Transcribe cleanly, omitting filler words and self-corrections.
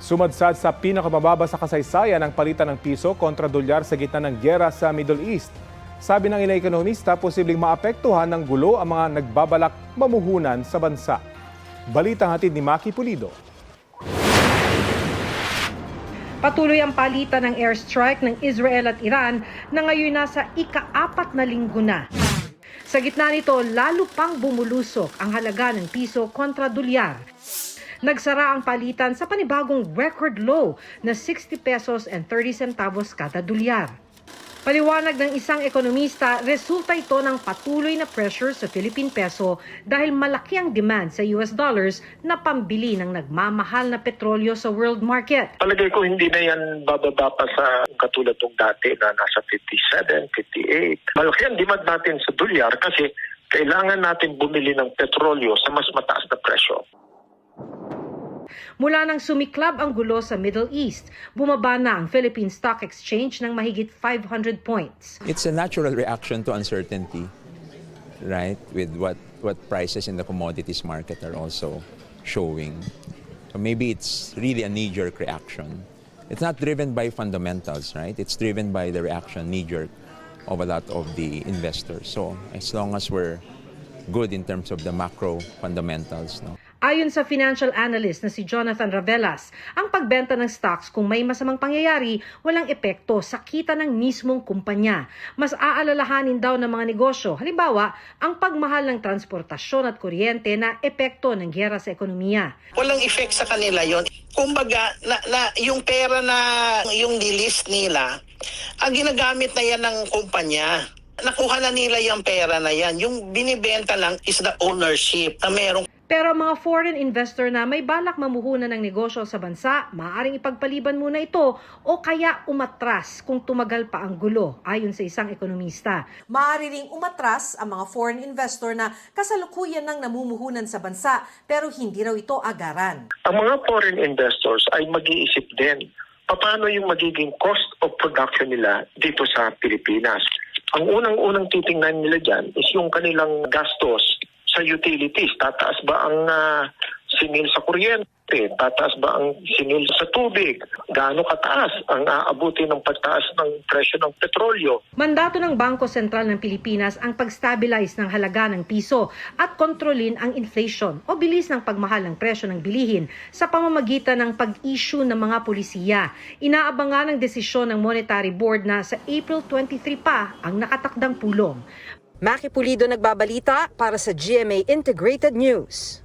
Sumadsad sa pinakamababa sa kasaysayan ang palitan ng piso kontra dolyar sa gitna ng gyera sa Middle East. Sabi ng ilang ekonomista, posibleng maapektuhan ng gulo ang mga nagbabalak mamuhunan sa bansa. Balitang hatid ni Maki Pulido. Patuloy ang palitan ng airstrike ng Israel at Iran na ngayon nasa ika-4 na linggo na. Sa gitna nito, lalo pang bumulusok ang halaga ng piso kontra dolyar. Nagsara ang palitan sa panibagong record low na 60 pesos and 30 centavos kada dolyar. Paliwanag ng isang ekonomista, resulta ito ng patuloy na pressure sa Philippine peso dahil malaki ang demand sa US dollars na pambili ng nagmamahal na petrolyo sa world market. Palagay ko hindi na yan bababa pa sa katulad ng dati na nasa 57, 58. Malaki ang demand natin sa dolyar kasi kailangan natin bumili ng petrolyo sa mas mataas na presyo. Mula nang sumiklab ang gulo sa Middle East, bumaba na ang Philippine Stock Exchange ng mahigit 500 points. It's a natural reaction to uncertainty, right? With what prices in the commodities market are also showing. So maybe it's really a knee-jerk reaction. It's not driven by fundamentals, right? It's driven by the reaction, knee-jerk, of a lot of the investors. So as long as we're good in terms of the macro fundamentals, no? Ayon sa financial analyst na si Jonathan Ravelas, ang pagbenta ng stocks kung may masamang pangyayari, walang epekto sa kita ng mismong kumpanya. Mas aalalahanin daw ng mga negosyo, halimbawa, ang pagmahal ng transportasyon at kuryente na epekto ng giyera sa ekonomiya. Walang effect sa kanila yon. Kumbaga, yung pera na yung nilist nila, ang ginagamit na yan ng kumpanya. Nakuha na nila yung pera na yan. Yung binibenta lang is the ownership na merong. Pero mga foreign investor na may balak mamuhunan ng negosyo sa bansa, maaaring ipagpaliban muna ito o kaya umatras kung tumagal pa ang gulo, ayon sa isang ekonomista. Maaari ring umatras ang mga foreign investor na kasalukuyan ng namumuhunan sa bansa pero hindi raw ito agaran. Ang mga foreign investors ay mag-iisip din paano yung magiging cost of production nila dito sa Pilipinas. Ang unang-unang titingnan nila dyan is yung kanilang gastos sa utilities. Tataas ba ang singil sa kuryente? Tataas ba ang singil sa tubig? Gaano kataas ang aabuti ng pagtaas ng presyo ng petrolyo? Mandato ng Bangko Sentral ng Pilipinas ang pag-stabilize ng halaga ng piso at kontrolin ang inflation o bilis ng pagmahal ng presyo ng bilihin sa pamamagitan ng pag-issue ng mga pulisiya. Inaabangan ang desisyon ng Monetary Board na sa April 23 pa ang nakatakdang pulong. Maki Pulido nagbabalita para sa GMA Integrated News.